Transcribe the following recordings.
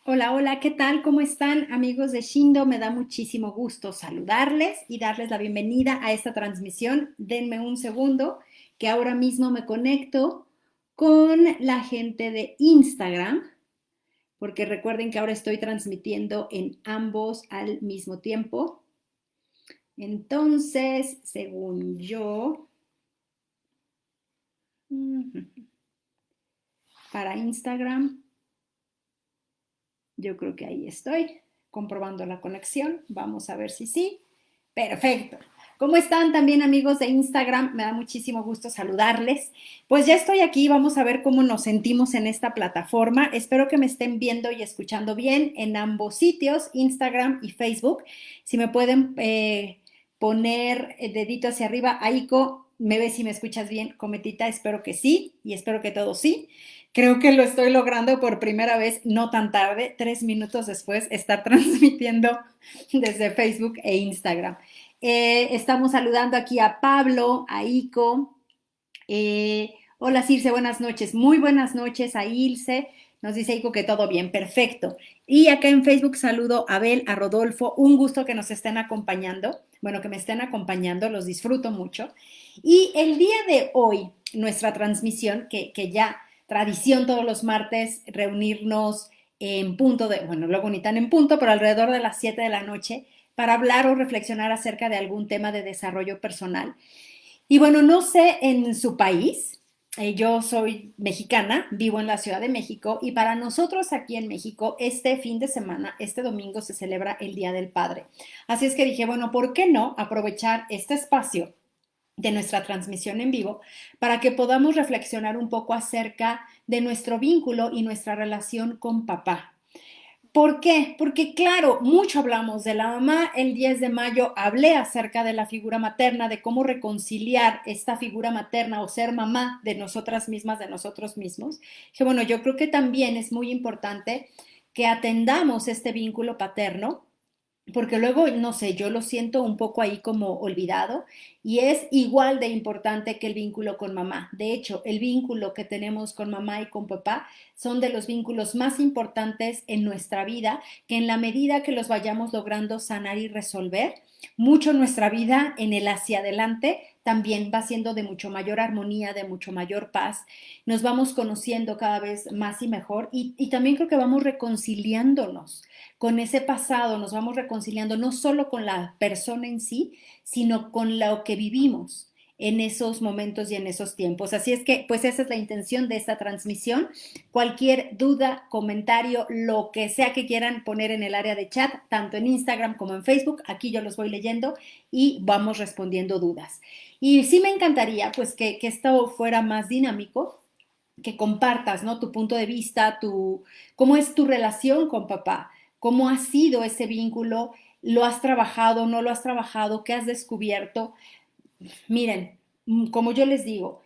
Hola, hola, ¿qué tal? ¿Cómo están, amigos de Shindo? Me da muchísimo gusto saludarles y darles la bienvenida a esta transmisión. Denme un segundo, que ahora mismo me conecto con la gente de Instagram, porque recuerden que ahora estoy transmitiendo en ambos al mismo tiempo. Entonces, según yo, para Instagram, yo creo que ahí estoy, comprobando la conexión. Vamos a ver si sí. Perfecto. ¿Cómo están también, amigos de Instagram? Me da muchísimo gusto saludarles. Pues ya estoy aquí, vamos a ver cómo nos sentimos en esta plataforma. Espero que me estén viendo y escuchando bien en ambos sitios, Instagram y Facebook. Si me pueden poner el dedito hacia arriba, Aiko, me ves si me escuchas bien, cometita, espero que sí y espero que todo sí. Creo que lo estoy logrando por primera vez, no tan tarde, 3 minutos después, estar transmitiendo desde Facebook e Instagram. Estamos saludando aquí a Pablo, a Ico. Hola Circe, buenas noches. Muy buenas noches a Ilse. Nos dice Ico que todo bien, perfecto. Y acá en Facebook saludo a Abel, a Rodolfo. Un gusto que nos estén acompañando. Bueno, que me estén acompañando, los disfruto mucho. Y el día de hoy, nuestra transmisión, que ya tradición todos los martes, reunirnos en punto de, bueno, luego ni tan en punto, pero alrededor de las 7 de la noche, para hablar o reflexionar acerca de algún tema de desarrollo personal. Y bueno, no sé en su país, yo soy mexicana, vivo en la Ciudad de México y para nosotros aquí en México este fin de semana, este domingo se celebra el Día del Padre. Así es que dije, bueno, ¿por qué no aprovechar este espacio de nuestra transmisión en vivo para que podamos reflexionar un poco acerca de nuestro vínculo y nuestra relación con papá? ¿Por qué? Porque claro, mucho hablamos de la mamá. El 10 de mayo hablé acerca de la figura materna, de cómo reconciliar esta figura materna o ser mamá de nosotras mismas, de nosotros mismos. Que bueno, yo creo que también es muy importante que atendamos este vínculo paterno porque luego, no sé, yo lo siento un poco ahí como olvidado y es igual de importante que el vínculo con mamá. De hecho, el vínculo que tenemos con mamá y con papá son de los vínculos más importantes en nuestra vida, que en la medida que los vayamos logrando sanar y resolver, mucho nuestra vida en el hacia adelante también va siendo de mucho mayor armonía, de mucho mayor paz. Nos vamos conociendo cada vez más y mejor y también creo que vamos reconciliándonos con ese pasado, nos vamos reconciliando no solo con la persona en sí, sino con lo que vivimos en esos momentos y en esos tiempos. Así es que, pues esa es la intención de esta transmisión. Cualquier duda, comentario, lo que sea que quieran poner en el área de chat, tanto en Instagram como en Facebook, aquí yo los voy leyendo y vamos respondiendo dudas. Y sí me encantaría, pues, que esto fuera más dinámico, que compartas, ¿no? Tu punto de vista, cómo es tu relación con papá, cómo ha sido ese vínculo, lo has trabajado, no lo has trabajado, qué has descubierto. Miren, como yo les digo,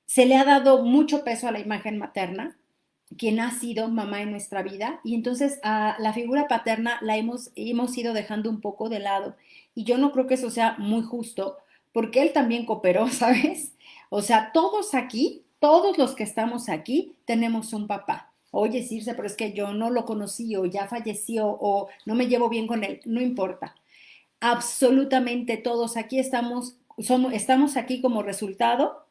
se le ha dado mucho peso a la imagen materna, quien ha sido mamá en nuestra vida, y entonces a la figura paterna la hemos ido dejando un poco de lado. Y yo no creo que eso sea muy justo, porque él también cooperó, ¿sabes? O sea, todos aquí, todos los que estamos aquí, tenemos un papá. Oye, Circe, pero es que yo no lo conocí o ya falleció o no me llevo bien con él, no importa. Absolutamente todos aquí estamos aquí como resultado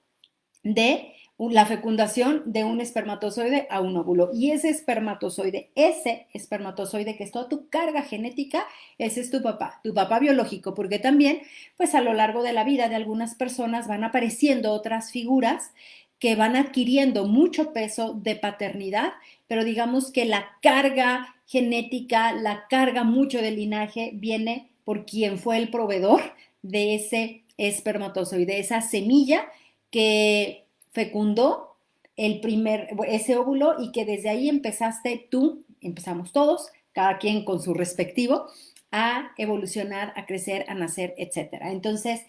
de la fecundación de un espermatozoide a un óvulo. Y ese espermatozoide que es toda tu carga genética, ese es tu papá biológico, porque también, pues a lo largo de la vida de algunas personas van apareciendo otras figuras que van adquiriendo mucho peso de paternidad, pero digamos que la carga genética, la carga mucho del linaje viene por quien fue el proveedor de ese espermatozoide, esa semilla que fecundó ese óvulo y que desde ahí empezamos todos, cada quien con su respectivo, a evolucionar, a crecer, a nacer, etcétera. Entonces,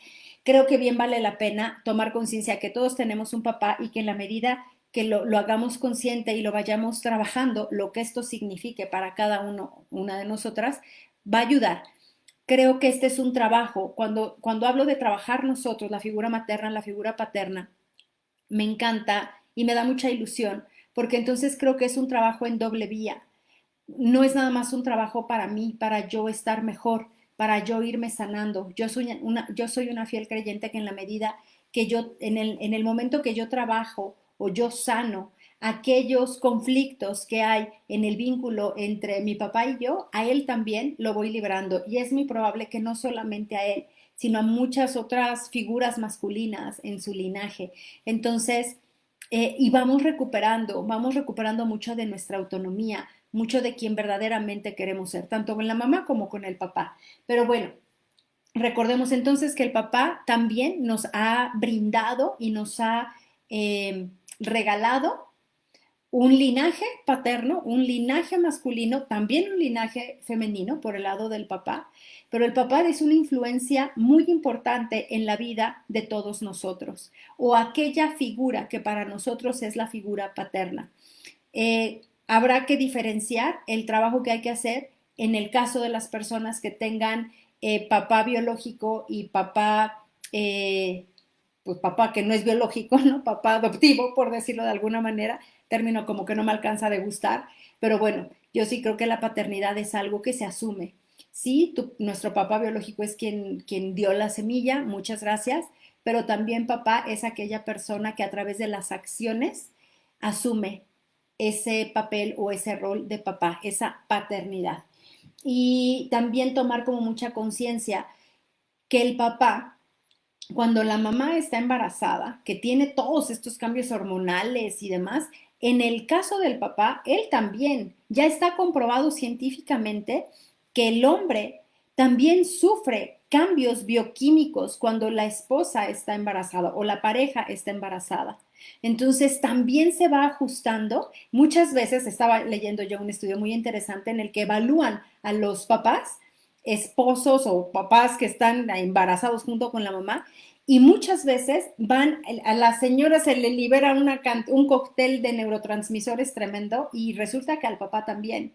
creo que bien vale la pena tomar conciencia que todos tenemos un papá y que en la medida que lo hagamos consciente y lo vayamos trabajando, lo que esto signifique para cada una de nosotras, va a ayudar. Creo que este es un trabajo, cuando hablo de trabajar nosotros, la figura materna, la figura paterna, me encanta y me da mucha ilusión, porque entonces creo que es un trabajo en doble vía. no es nada más un trabajo para mí, para yo estar mejor, para yo irme sanando. Yo soy una fiel creyente que en la medida que yo, en el momento que yo trabajo o yo sano aquellos conflictos que hay en el vínculo entre mi papá y yo, a él también lo voy librando. Y es muy probable que no solamente a él, sino a muchas otras figuras masculinas en su linaje. Entonces, y vamos recuperando mucho de nuestra autonomía, mucho de quien verdaderamente queremos ser, tanto con la mamá como con el papá. Pero bueno, recordemos entonces que el papá también nos ha brindado y nos ha eh, regalado un linaje paterno, un linaje masculino, también un linaje femenino por el lado del papá, pero el papá es una influencia muy importante en la vida de todos nosotros, o aquella figura que para nosotros es la figura paterna. Habrá que diferenciar el trabajo que hay que hacer en el caso de las personas que tengan papá biológico y papá, pues papá que no es biológico, ¿no? Papá adoptivo, por decirlo de alguna manera, término como que no me alcanza de gustar, pero bueno, yo sí creo que la paternidad es algo que se asume. Sí, nuestro papá biológico es quien dio la semilla, muchas gracias, pero también papá es aquella persona que a través de las acciones asume ese papel o ese rol de papá, esa paternidad. Y también tomar como mucha conciencia que el papá, cuando la mamá está embarazada, que tiene todos estos cambios hormonales y demás, en el caso del papá, él también, ya está comprobado científicamente que el hombre también sufre cambios bioquímicos cuando la esposa está embarazada o la pareja está embarazada. Entonces también se va ajustando. Muchas veces estaba leyendo yo un estudio muy interesante en el que evalúan a los papás, esposos o papás que están embarazados junto con la mamá, y muchas veces a la señora se le libera un cóctel de neurotransmisores tremendo y resulta que al papá también.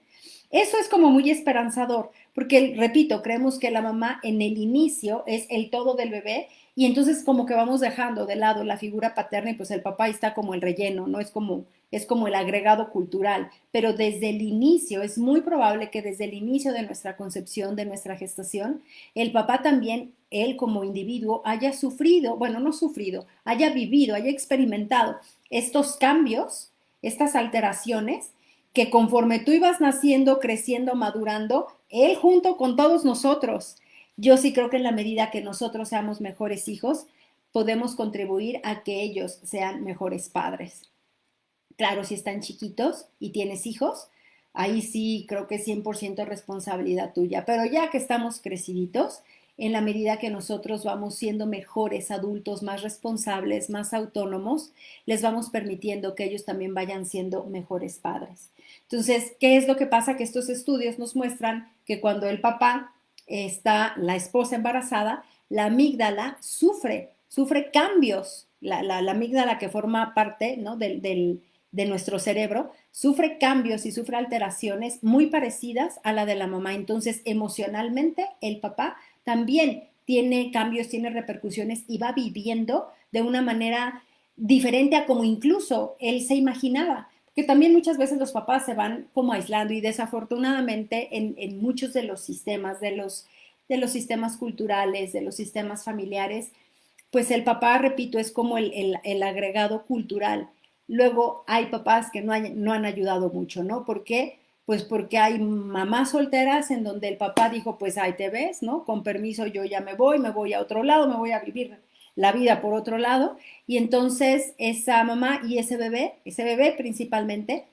Eso es como muy esperanzador, porque, repito, creemos que la mamá en el inicio es el todo del bebé y entonces como que vamos dejando de lado la figura paterna y pues el papá está como el relleno, ¿no? Es como el agregado cultural, pero desde el inicio, es muy probable que desde el inicio de nuestra concepción, de nuestra gestación, el papá también, él como individuo, haya sufrido, bueno, no sufrido, haya vivido, haya experimentado estos cambios, estas alteraciones que conforme tú ibas naciendo, creciendo, madurando, él junto con todos nosotros. Yo sí creo que en la medida que nosotros seamos mejores hijos, podemos contribuir a que ellos sean mejores padres. Claro, si están chiquitos y tienes hijos, ahí sí creo que es 100% responsabilidad tuya. Pero ya que estamos creciditos, en la medida que nosotros vamos siendo mejores adultos, más responsables, más autónomos, les vamos permitiendo que ellos también vayan siendo mejores padres. Entonces, ¿qué es lo que pasa? Que estos estudios nos muestran que cuando el papá está la esposa embarazada, la amígdala sufre cambios. La amígdala que forma parte, ¿no? de nuestro cerebro, sufre cambios y sufre alteraciones muy parecidas a la de la mamá. Entonces, emocionalmente, el papá también tiene cambios, tiene repercusiones y va viviendo de una manera diferente a como incluso él se imaginaba. Que también muchas veces los papás se van como aislando y desafortunadamente en muchos de los sistemas, de los sistemas culturales, de los sistemas familiares, pues el papá, repito, es como el agregado cultural. Luego hay papás que no han ayudado mucho, ¿no? ¿Por qué? Pues porque hay mamás solteras en donde el papá dijo, pues ahí te ves, ¿no? Con permiso yo ya me voy a otro lado, me voy a vivir la vida por otro lado. Y entonces esa mamá y ese bebé principalmente,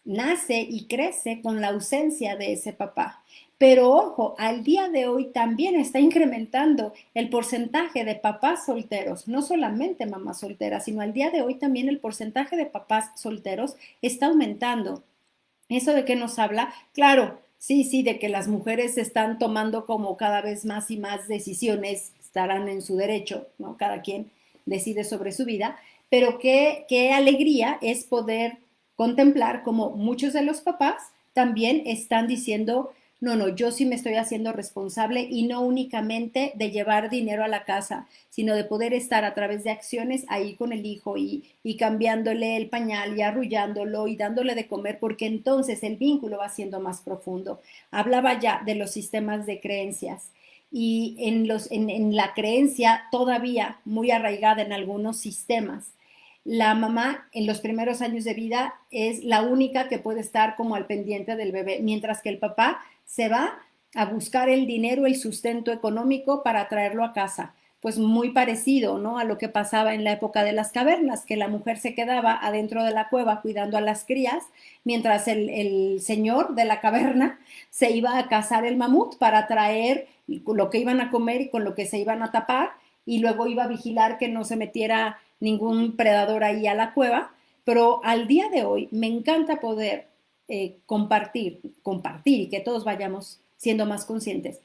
nace y crece con la ausencia de ese papá. Pero ojo, al día de hoy también está incrementando el porcentaje de papás solteros, no solamente mamás solteras, sino al día de hoy también el porcentaje de papás solteros está aumentando. ¿Eso de qué nos habla? Claro, sí, sí, de que las mujeres están tomando como cada vez más y más decisiones, estarán en su derecho, ¿no? Cada quien decide sobre su vida, pero qué alegría es poder contemplar como muchos de los papás también están diciendo No, no, yo sí me estoy haciendo responsable y no únicamente de llevar dinero a la casa, sino de poder estar a través de acciones ahí con el hijo y cambiándole el pañal y arrullándolo y dándole de comer, porque entonces el vínculo va siendo más profundo. Hablaba ya de los sistemas de creencias y en la creencia todavía muy arraigada en algunos sistemas. La mamá en los primeros años de vida es la única que puede estar como al pendiente del bebé, mientras que el papá se va a buscar el dinero, el sustento económico para traerlo a casa. Pues muy parecido, ¿no? A lo que pasaba en la época de las cavernas, que la mujer se quedaba adentro de la cueva cuidando a las crías, mientras el señor de la caverna se iba a cazar el mamut para traer lo que iban a comer y con lo que se iban a tapar, y luego iba a vigilar que no se metiera ningún predador ahí a la cueva. Pero al día de hoy me encanta poder compartir y que todos vayamos siendo más conscientes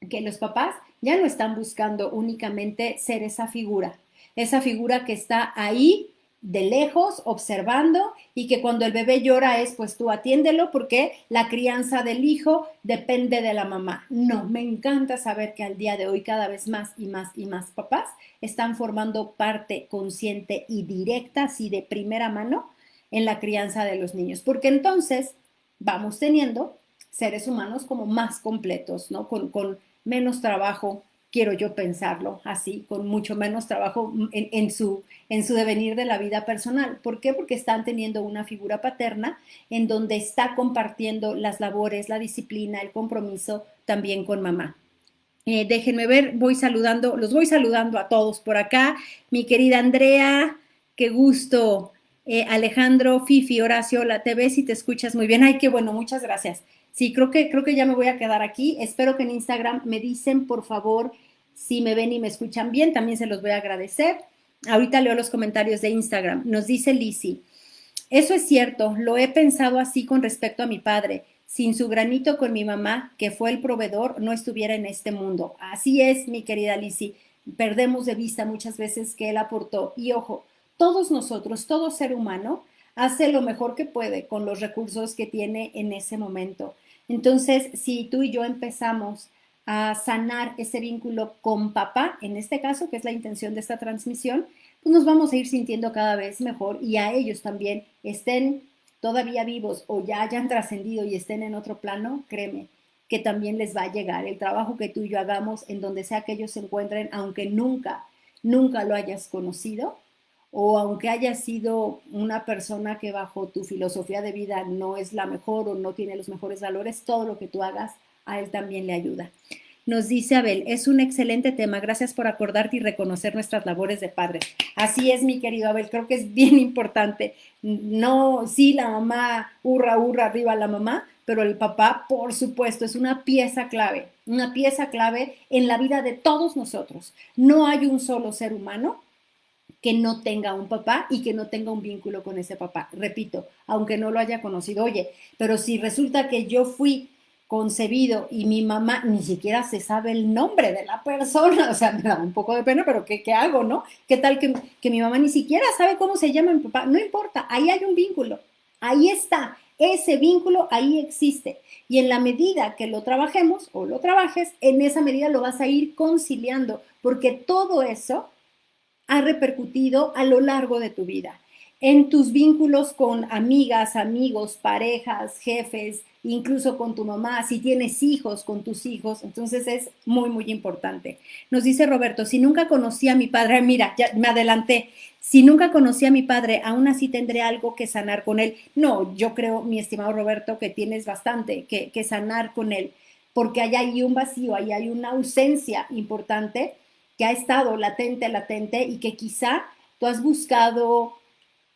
que los papás ya no están buscando únicamente ser esa figura que está ahí de lejos observando y que cuando el bebé llora es pues tú atiéndelo porque la crianza del hijo depende de la mamá. No, me encanta saber que al día de hoy cada vez más y más y más papás están formando parte consciente y directa, así de primera mano, en la crianza de los niños, porque entonces vamos teniendo seres humanos como más completos, ¿no? Con menos trabajo, quiero yo pensarlo así, con mucho menos trabajo en su devenir de la vida personal. ¿Por qué? Porque están teniendo una figura paterna en donde está compartiendo las labores, la disciplina, el compromiso también con mamá. Déjenme ver, los voy saludando a todos por acá. Mi querida Andrea, qué gusto. Alejandro, Fifi, Horacio, te ves y te escuchas muy bien. Ay, qué bueno, muchas gracias. Sí, creo que ya me voy a quedar aquí. Espero que en Instagram me dicen, por favor, si me ven y me escuchan bien. También se los voy a agradecer. Ahorita leo los comentarios de Instagram. Nos dice Lizzy. Eso es cierto, lo he pensado así con respecto a mi padre. Sin su granito con mi mamá, que fue el proveedor, no estuviera en este mundo. Así es, mi querida Lizzy. Perdemos de vista muchas veces que él aportó. Y ojo, todos nosotros, todo ser humano, hace lo mejor que puede con los recursos que tiene en ese momento. Entonces, si tú y yo empezamos a sanar ese vínculo con papá, en este caso, que es la intención de esta transmisión, pues nos vamos a ir sintiendo cada vez mejor y a ellos también estén todavía vivos o ya hayan trascendido y estén en otro plano, créeme que también les va a llegar el trabajo que tú y yo hagamos en donde sea que ellos se encuentren, aunque nunca lo hayas conocido o aunque haya sido una persona que bajo tu filosofía de vida no es la mejor o no tiene los mejores valores, todo lo que tú hagas a él también le ayuda. Nos dice Abel, es un excelente tema, gracias por acordarte y reconocer nuestras labores de padres. Así es, mi querido Abel, creo que es bien importante. No, sí, la mamá, hurra, hurra, arriba la mamá, pero el papá, por supuesto, es una pieza clave en la vida de todos nosotros. No hay un solo ser humano que no tenga un papá y que no tenga un vínculo con ese papá. Repito, aunque no lo haya conocido, oye, pero si resulta que yo fui concebido y mi mamá ni siquiera se sabe el nombre de la persona, o sea, me da un poco de pena, pero ¿qué hago, no? ¿Qué tal que mi mamá ni siquiera sabe cómo se llama mi papá? No importa, ahí hay un vínculo, ahí está, ese vínculo ahí existe. Y en la medida que lo trabajemos o lo trabajes, en esa medida lo vas a ir conciliando, porque todo eso ha repercutido a lo largo de tu vida, en tus vínculos con amigas, amigos, parejas, jefes, incluso con tu mamá, si tienes hijos, con tus hijos, entonces es muy, muy importante. Nos dice Roberto, si nunca conocí a mi padre, mira, ya me adelanté, si nunca conocí a mi padre, aún así tendré algo que sanar con él. No, yo creo, mi estimado Roberto, que tienes bastante que sanar con él, porque hay ahí un vacío, ahí hay una ausencia importante que ha estado latente y que quizá tú has buscado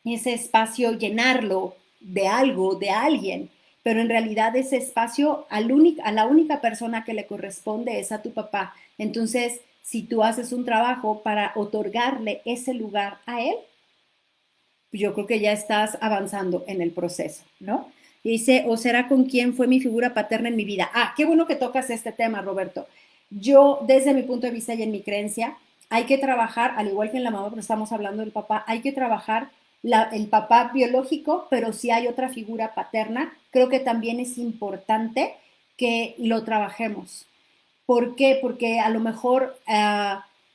ese espacio llenarlo de algo, de alguien, pero en realidad ese espacio a la única persona que le corresponde es a tu papá. Entonces, si tú haces un trabajo para otorgarle ese lugar a él, yo creo que ya estás avanzando en el proceso, ¿no? Y dice, o será con quién fue mi figura paterna en mi vida. Ah, qué bueno que tocas este tema, Roberto. Yo, desde mi punto de vista y en mi creencia, hay que trabajar, al igual que en la mamá, pero estamos hablando del papá, hay que trabajar el papá biológico, pero si hay otra figura paterna, creo que también es importante que lo trabajemos. ¿Por qué? Porque a lo mejor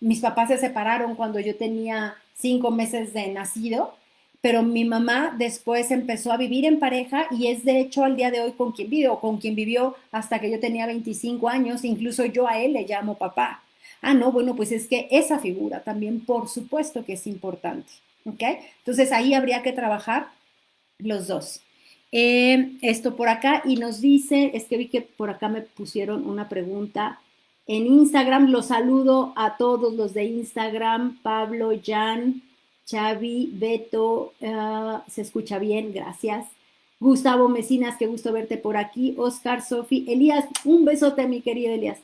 mis papás se separaron cuando yo tenía 5 meses de nacido, pero mi mamá después empezó a vivir en pareja y es de hecho al día de hoy con quien vive o con quien vivió hasta que yo tenía 25 años, incluso yo a él le llamo papá. Ah, no, bueno, pues es que esa figura también por supuesto que es importante, ¿ok? Entonces ahí habría que trabajar los dos. Esto por acá y nos dice, es que vi que por acá me pusieron una pregunta en Instagram. Los saludo a todos los de Instagram, Pablo, Jan, Xavi, Beto, se escucha bien, gracias. Gustavo Mecinas, qué gusto verte por aquí. Oscar, Sofi, Elías, un besote, mi querido Elías.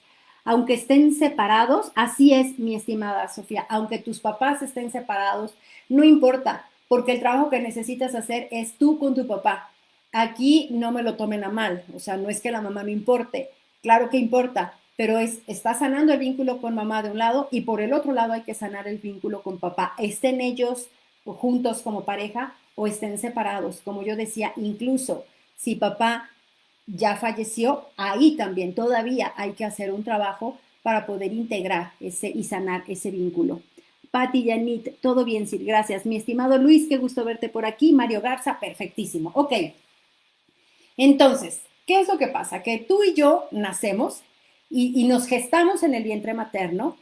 Aunque estén separados, así es, mi estimada Sofía, aunque tus papás estén separados, no importa, porque el trabajo que necesitas hacer es tú con tu papá. Aquí no me lo tomen a mal, o sea, no es que la mamá no importe, claro que importa, pero está sanando el vínculo con mamá de un lado y por el otro lado hay que sanar el vínculo con papá. Estén ellos juntos como pareja o estén separados, como yo decía, incluso si papá ya falleció, ahí también todavía hay que hacer un trabajo para poder integrar ese y sanar ese vínculo. Pati, Yanit, todo bien, Sir, gracias. Mi estimado Luis, qué gusto verte por aquí. Mario Garza, perfectísimo. Ok, entonces, ¿qué es lo que pasa? Que tú y yo nacemos y nos gestamos en el vientre materno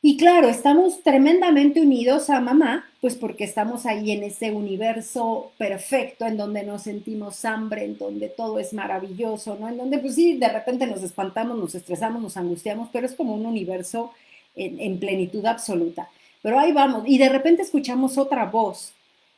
y claro, estamos tremendamente unidos a mamá, pues porque estamos ahí en ese universo perfecto, en donde nos sentimos hambre, en donde todo es maravilloso, ¿no? En donde pues sí, de repente nos espantamos, nos estresamos, nos angustiamos, pero es como un universo en plenitud absoluta. Pero ahí vamos, y de repente escuchamos otra voz,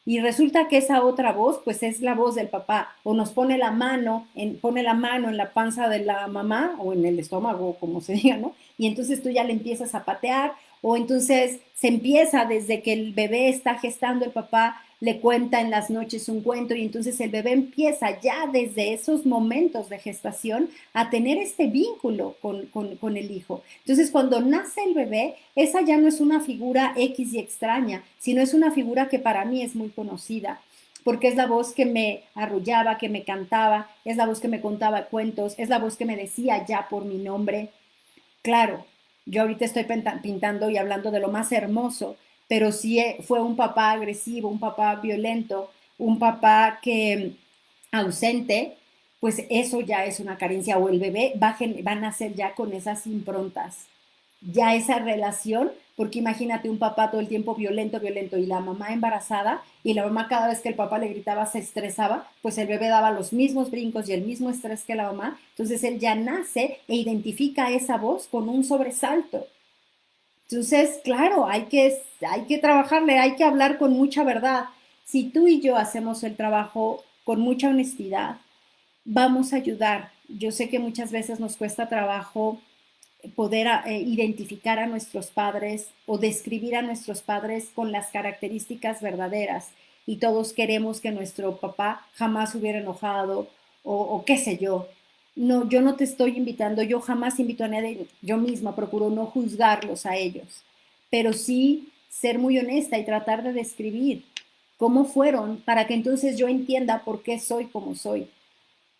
y resulta que esa otra voz, pues es la voz del papá, o nos pone la mano en la panza de la mamá, o en el estómago, como se diga, ¿no? Y entonces tú ya le empiezas a patear, o entonces se empieza desde que el bebé está gestando, el papá le cuenta en las noches un cuento y entonces el bebé empieza ya desde esos momentos de gestación a tener este vínculo con el hijo. Entonces cuando nace el bebé, esa ya no es una figura X y extraña, sino es una figura que para mí es muy conocida porque es la voz que me arrullaba, que me cantaba, es la voz que me contaba cuentos, es la voz que me decía ya por mi nombre. Claro, yo ahorita estoy pintando y hablando de lo más hermoso, pero sí fue un papá agresivo, un papá violento, un papá que ausente, pues eso ya es una carencia o el bebé va a nacer ya con esas improntas, ya esa relación, porque imagínate un papá todo el tiempo violento, violento y la mamá embarazada y la mamá cada vez que el papá le gritaba se estresaba, pues el bebé daba los mismos brincos y el mismo estrés que la mamá, entonces él ya nace e identifica esa voz con un sobresalto. Entonces, claro, hay que trabajarle, hay que hablar con mucha verdad. Si tú y yo hacemos el trabajo con mucha honestidad, vamos a ayudar. Yo sé que muchas veces nos cuesta trabajo poder identificar a nuestros padres o describir a nuestros padres con las características verdaderas. Y todos queremos que nuestro papá jamás hubiera enojado o qué sé yo. No, yo no te estoy invitando, yo jamás invito a nadie, yo misma procuro no juzgarlos a ellos, pero sí ser muy honesta y tratar de describir cómo fueron para que entonces yo entienda por qué soy como soy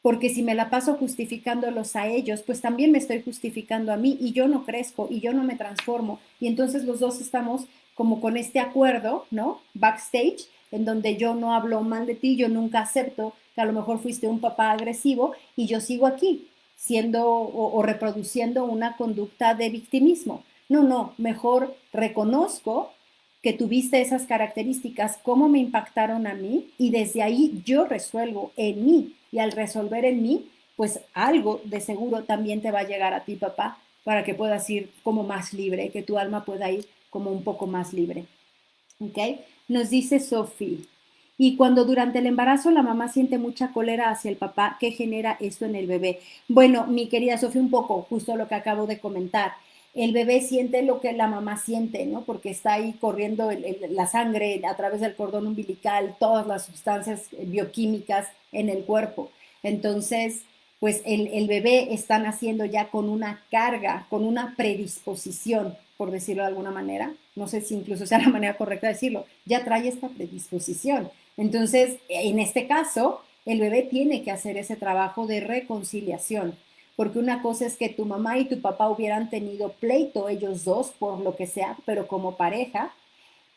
porque si me la paso justificándolos a ellos, pues también me estoy justificando a mí y yo no crezco y yo no me transformo. Y entonces los dos estamos como con este acuerdo, ¿no? Backstage, en donde yo no hablo mal de ti, yo nunca acepto que a lo mejor fuiste un papá agresivo y yo sigo aquí siendo o reproduciendo una conducta de victimismo. No, no, mejor reconozco que tuviste esas características, cómo me impactaron a mí y desde ahí yo resuelvo en mí y al resolver en mí, pues algo de seguro también te va a llegar a ti, papá, para que puedas ir como más libre, que tu alma pueda ir como un poco más libre. ¿Ok? Nos dice Sofía. Y cuando durante el embarazo la mamá siente mucha cólera hacia el papá, ¿qué genera esto en el bebé? Bueno, mi querida Sofía, un poco justo lo que acabo de comentar. El bebé siente lo que la mamá siente, ¿no? Porque está ahí corriendo la sangre a través del cordón umbilical, todas las sustancias bioquímicas en el cuerpo. Entonces, pues el bebé está naciendo ya con una carga, con una predisposición, por decirlo de alguna manera. No sé si incluso sea la manera correcta de decirlo. Ya trae esta predisposición. Entonces, en este caso, el bebé tiene que hacer ese trabajo de reconciliación, porque una cosa es que tu mamá y tu papá hubieran tenido pleito ellos dos por lo que sea, pero como pareja,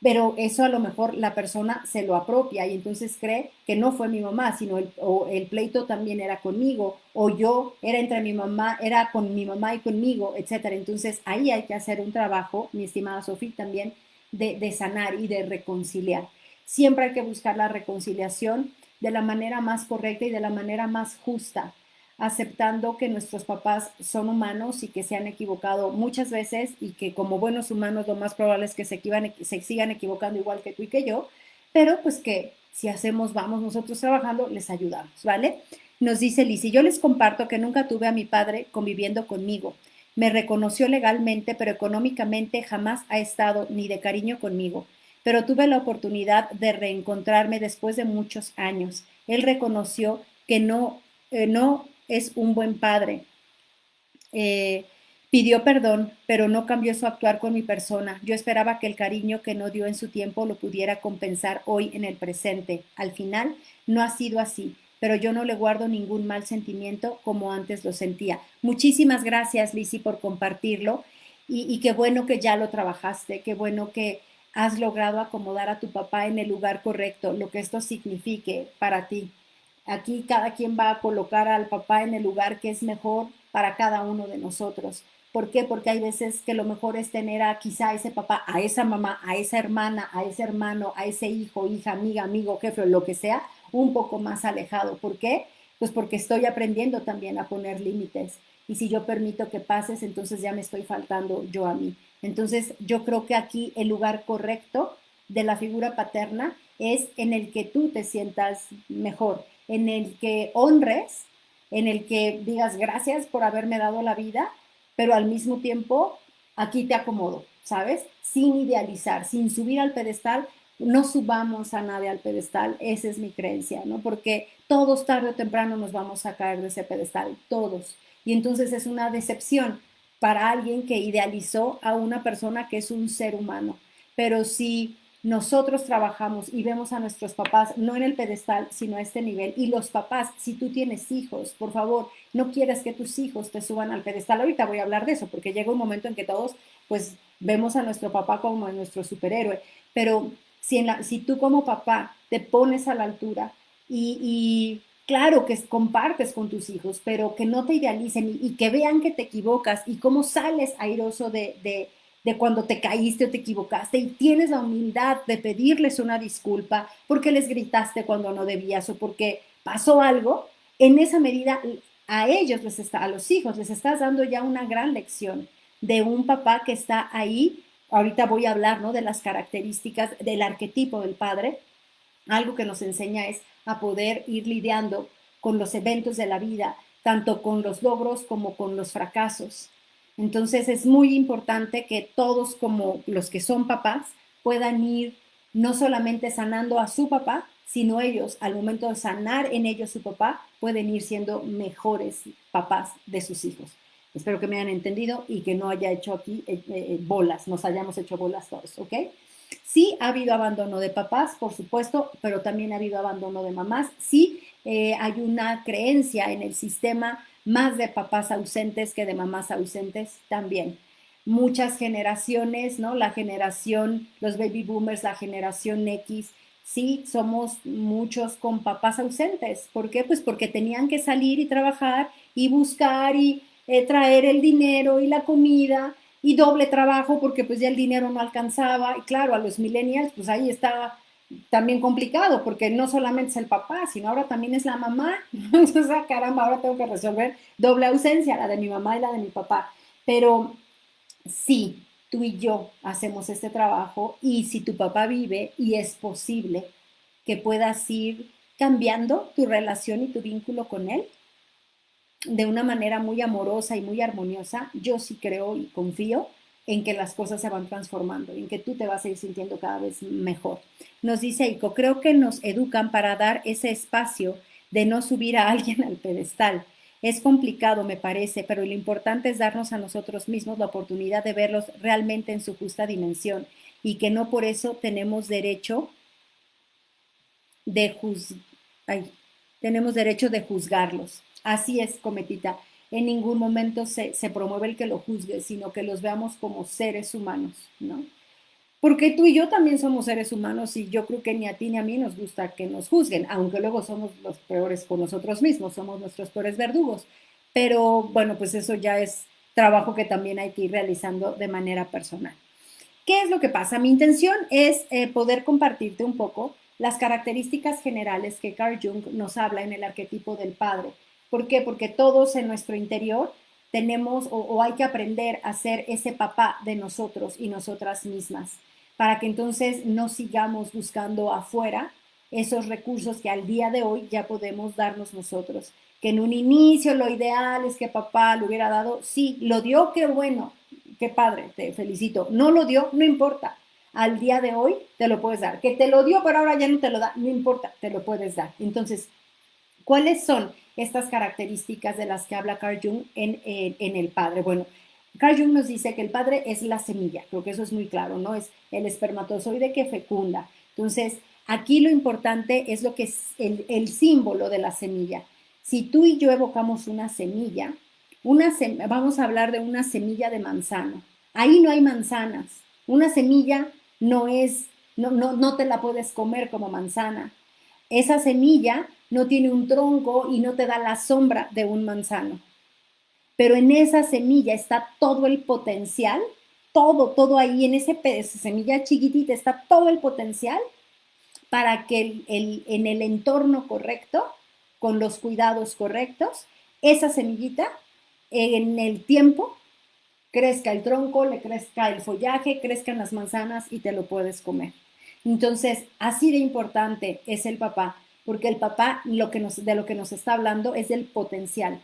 pero eso a lo mejor la persona se lo apropia y entonces cree que no fue mi mamá, sino o el pleito también era conmigo, o yo era entre mi mamá, era con mi mamá y conmigo, etcétera. Entonces ahí hay que hacer un trabajo, mi estimada Sofía, también de sanar y de reconciliar. Siempre hay que buscar la reconciliación de la manera más correcta y de la manera más justa, aceptando que nuestros papás son humanos y que se han equivocado muchas veces y que como buenos humanos lo más probable es que se sigan equivocando igual que tú y que yo, pero pues que si hacemos, vamos nosotros trabajando, les ayudamos, ¿vale? Nos dice Liz, y yo les comparto que nunca tuve a mi padre conviviendo conmigo. Me reconoció legalmente, pero económicamente jamás ha estado ni de cariño conmigo. Pero tuve la oportunidad de reencontrarme después de muchos años. Él reconoció que no es un buen padre. Eh, Pidió perdón, pero no cambió su actuar con mi persona. Yo esperaba que el cariño que no dio en su tiempo lo pudiera compensar hoy en el presente. Al final, no ha sido así, pero yo no le guardo ningún mal sentimiento como antes lo sentía. Muchísimas gracias, Lizzy, por compartirlo y qué bueno que ya lo trabajaste, qué bueno que has logrado acomodar a tu papá en el lugar correcto, lo que esto signifique para ti. Aquí cada quien va a colocar al papá en el lugar que es mejor para cada uno de nosotros. ¿Por qué? Porque hay veces que lo mejor es tener a quizá a ese papá, a esa mamá, a esa hermana, a ese hermano, a ese hijo, hija, amiga, amigo, jefe, o lo que sea, un poco más alejado. ¿Por qué? Pues porque estoy aprendiendo también a poner límites. Y si yo permito que pases, entonces ya me estoy faltando yo a mí. Entonces yo creo que aquí el lugar correcto de la figura paterna es en el que tú te sientas mejor, en el que honres, en el que digas gracias por haberme dado la vida, pero al mismo tiempo aquí te acomodo, ¿sabes? Sin idealizar, sin subir al pedestal, no subamos a nadie al pedestal, esa es mi creencia, ¿no? Porque todos tarde o temprano nos vamos a caer de ese pedestal, todos. Y entonces es una decepción para alguien que idealizó a una persona que es un ser humano. Pero si nosotros trabajamos y vemos a nuestros papás no en el pedestal, sino a este nivel. Y los papás, si tú tienes hijos, por favor, no quieres que tus hijos te suban al pedestal. Ahorita voy a hablar de eso, porque llega un momento en que todos, pues, vemos a nuestro papá como a nuestro superhéroe. Pero si tú como papá te pones a la altura y claro que compartes con tus hijos, pero que no te idealicen y que vean que te equivocas y cómo sales airoso de cuando te caíste o te equivocaste y tienes la humildad de pedirles una disculpa porque les gritaste cuando no debías o porque pasó algo, en esa medida a ellos, a los hijos, les estás dando ya una gran lección de un papá que está ahí. Ahorita voy a hablar, ¿no?, de las características del arquetipo del padre. Algo que nos enseña es a poder ir lidiando con los eventos de la vida, tanto con los logros como con los fracasos. Entonces es muy importante que todos como los que son papás puedan ir no solamente sanando a su papá, sino ellos al momento de sanar en ellos su papá, pueden ir siendo mejores papás de sus hijos. Espero que me hayan entendido y que no haya hecho aquí bolas, nos hayamos hecho bolas todos, ¿ok? Sí, ha habido abandono de papás, por supuesto, pero también ha habido abandono de mamás. Sí, hay una creencia en el sistema más de papás ausentes que de mamás ausentes también. Muchas generaciones, ¿no? La generación, los baby boomers, la generación X, sí, somos muchos con papás ausentes. ¿Por qué? Pues porque tenían que salir y trabajar y buscar y traer el dinero y la comida y doble trabajo porque pues ya el dinero no alcanzaba y claro, a los millennials pues ahí estaba también complicado porque no solamente es el papá, sino ahora también es la mamá. Entonces, caramba, ahora tengo que resolver doble ausencia, la de mi mamá y la de mi papá. Pero sí, tú y yo hacemos este trabajo y si tu papá vive y es posible que puedas ir cambiando tu relación y tu vínculo con él de una manera muy amorosa y muy armoniosa, yo sí creo y confío en que las cosas se van transformando, en que tú te vas a ir sintiendo cada vez mejor. Nos dice Ico, creo que nos educan para dar ese espacio de no subir a alguien al pedestal. Es complicado, me parece, pero lo importante es darnos a nosotros mismos la oportunidad de verlos realmente en su justa dimensión y que no por eso tenemos derecho de juzgar, tenemos derecho de juzgarlos. Así es, Cometita. en ningún momento se promueve el que lo juzgue, sino que los veamos como seres humanos, ¿no? Porque tú y yo también somos seres humanos y yo creo que ni a ti ni a mí nos gusta que nos juzguen, aunque luego somos los peores por nosotros mismos, somos nuestros peores verdugos. Pero bueno, pues eso ya es trabajo que también hay que ir realizando de manera personal. ¿Qué es lo que pasa? Mi intención es poder compartirte un poco las características generales que Carl Jung nos habla en el arquetipo del padre. ¿Por qué? Porque todos en nuestro interior tenemos o hay que aprender a ser ese papá de nosotros y nosotras mismas, para que entonces no sigamos buscando afuera esos recursos que al día de hoy ya podemos darnos nosotros. Que en un inicio lo ideal es que papá lo hubiera dado, sí, lo dio, qué bueno, qué padre, te felicito. No lo dio, no importa. Al día de hoy te lo puedes dar. Que te lo dio, pero ahora ya no te lo da, no importa, te lo puedes dar. Entonces, ¿cuáles son estas características de las que habla Carl Jung en el padre? Bueno, Carl Jung nos dice que el padre es la semilla, creo que eso es muy claro, ¿no? Es el espermatozoide que fecunda. Entonces, aquí lo importante es lo que es el símbolo de la semilla. Si tú y yo evocamos una semilla, vamos a hablar de una semilla de manzana. Ahí no hay manzanas. Una semilla no es, no te la puedes comer como manzana. Esa semilla no tiene un tronco y no te da la sombra de un manzano. Pero en esa semilla está todo el potencial, todo ahí, en esa semilla chiquitita está todo el potencial para que en el entorno correcto, con los cuidados correctos, esa semillita en el tiempo crezca el tronco, le crezca el follaje, crezcan las manzanas y te lo puedes comer. Entonces, así de importante es el papá, porque el papá de lo que nos está hablando es del potencial,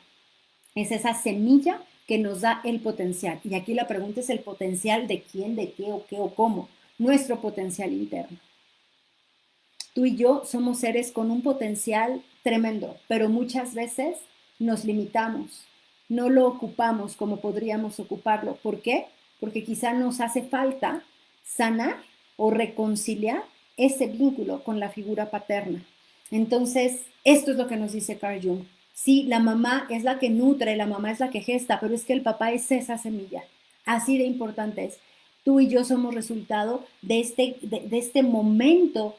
es esa semilla que nos da el potencial. Y aquí la pregunta es el potencial de quién, de qué o cómo, nuestro potencial interno. Tú y yo somos seres con un potencial tremendo, pero muchas veces nos limitamos, no lo ocupamos como podríamos ocuparlo. ¿Por qué? Porque quizá nos hace falta sanar o reconciliar ese vínculo con la figura paterna. Entonces, esto es lo que nos dice Carl Jung. Sí, la mamá es la que nutre, la mamá es la que gesta, pero es que el papá es esa semilla. Así de importante es. Tú y yo somos resultado de este momento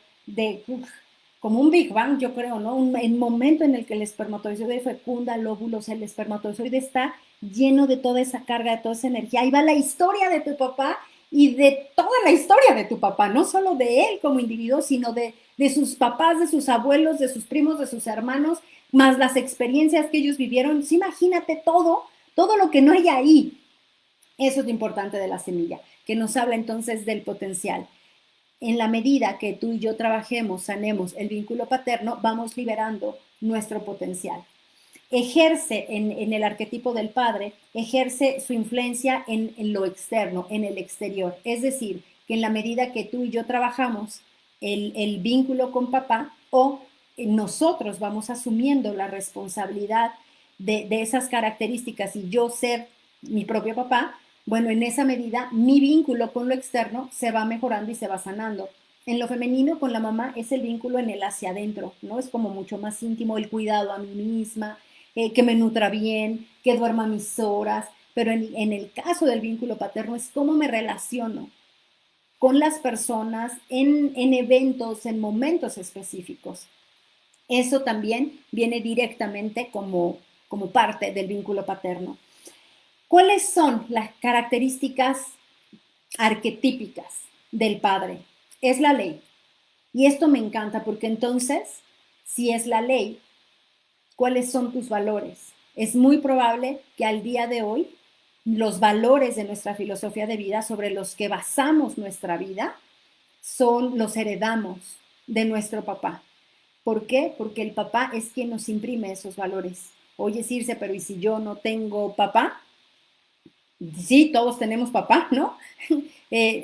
como un Big Bang, yo creo, ¿no? El momento en el que el espermatozoide fecunda el óvulo, o sea, el espermatozoide está lleno de toda esa carga, de toda esa energía. Ahí va la historia de tu papá y de toda la historia de tu papá, no solo de él como individuo, sino de sus papás, de sus abuelos, de sus primos, de sus hermanos, más las experiencias que ellos vivieron. Sí, imagínate todo lo que no hay ahí. Eso es lo importante de la semilla, que nos habla entonces del potencial. En la medida que tú y yo trabajemos, sanemos el vínculo paterno, vamos liberando nuestro potencial. Ejerce en el arquetipo del padre, ejerce su influencia en lo externo, en el exterior. Es decir, que en la medida que tú y yo trabajamos el vínculo con papá o nosotros vamos asumiendo la responsabilidad de esas características y yo ser mi propio papá, bueno, en esa medida mi vínculo con lo externo se va mejorando y se va sanando. En lo femenino con la mamá es el vínculo en el hacia adentro, ¿no? Es como mucho más íntimo el cuidado a mí misma, que me nutra bien, que duerma mis horas, pero en el caso del vínculo paterno es cómo me relaciono con las personas en eventos, en momentos específicos. Eso también viene directamente como parte del vínculo paterno. ¿Cuáles son las características arquetípicas del padre? Es la ley. Y esto me encanta porque entonces, si es la ley, ¿cuáles son tus valores? Es muy probable que al día de hoy los valores de nuestra filosofía de vida sobre los que basamos nuestra vida los heredamos de nuestro papá. ¿Por qué? Porque el papá es quien nos imprime esos valores. Oye, Circe, pero ¿y si yo no tengo papá? Sí, todos tenemos papá, ¿no?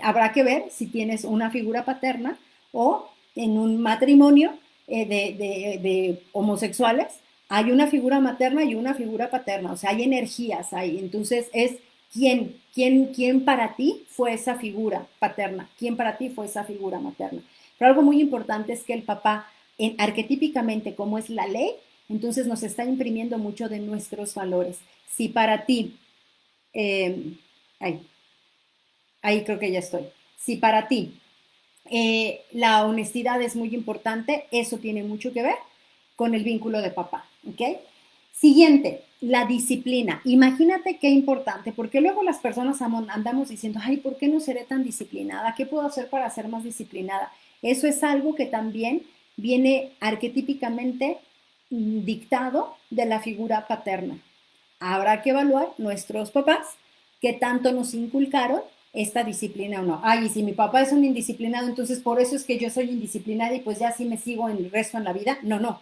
Habrá que ver si tienes una figura paterna o en un matrimonio de homosexuales hay una figura materna y una figura paterna, o sea, hay energías ahí. Entonces es quién para ti fue esa figura paterna, quién para ti fue esa figura materna. Pero algo muy importante es que el papá, arquetípicamente como es la ley, Entonces nos está imprimiendo mucho de nuestros valores. Si para ti, eh, ahí, ahí creo que ya estoy. Si para ti la honestidad es muy importante, eso tiene mucho que ver con el vínculo de papá, ¿ok? Siguiente, la disciplina. Imagínate qué importante, porque luego las personas andamos diciendo, ay, ¿por qué no seré tan disciplinada? ¿Qué puedo hacer para ser más disciplinada? Eso es algo que también viene arquetípicamente dictado de la figura paterna. Habrá que evaluar nuestros papás qué tanto nos inculcaron esta disciplina o no. Ay, y si mi papá es un indisciplinado, entonces por eso es que yo soy indisciplinada y pues ya sí me sigo en el resto en la vida. No, no.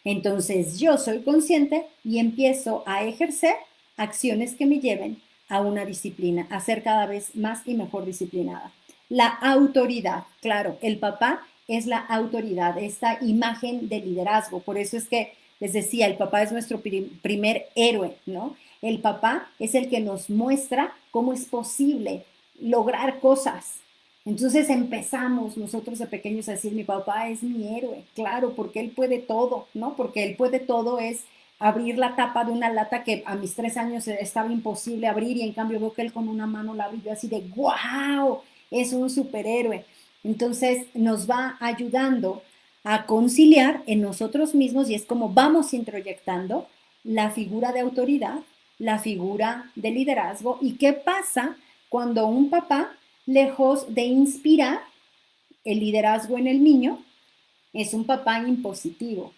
Entonces yo soy consciente y empiezo a ejercer acciones que me lleven a una disciplina, a ser cada vez más y mejor disciplinada. La autoridad, claro, el papá es la autoridad, esta imagen de liderazgo. Por eso es que les decía, el papá es nuestro primer héroe, ¿no? El papá es el que nos muestra cómo es posible lograr cosas. Entonces empezamos nosotros de pequeños a decir, mi papá es mi héroe, claro, porque él puede todo, ¿no? Porque él puede todo es abrir la tapa de una lata que a mis 3 años estaba imposible abrir y en cambio veo que él con una mano la abrió así de, wow, es un superhéroe. Entonces nos va ayudando a conciliar en nosotros mismos y es como vamos introyectando la figura de autoridad, la figura de liderazgo y qué pasa cuando un papá, lejos de inspirar el liderazgo en el niño, es un papá impositivo,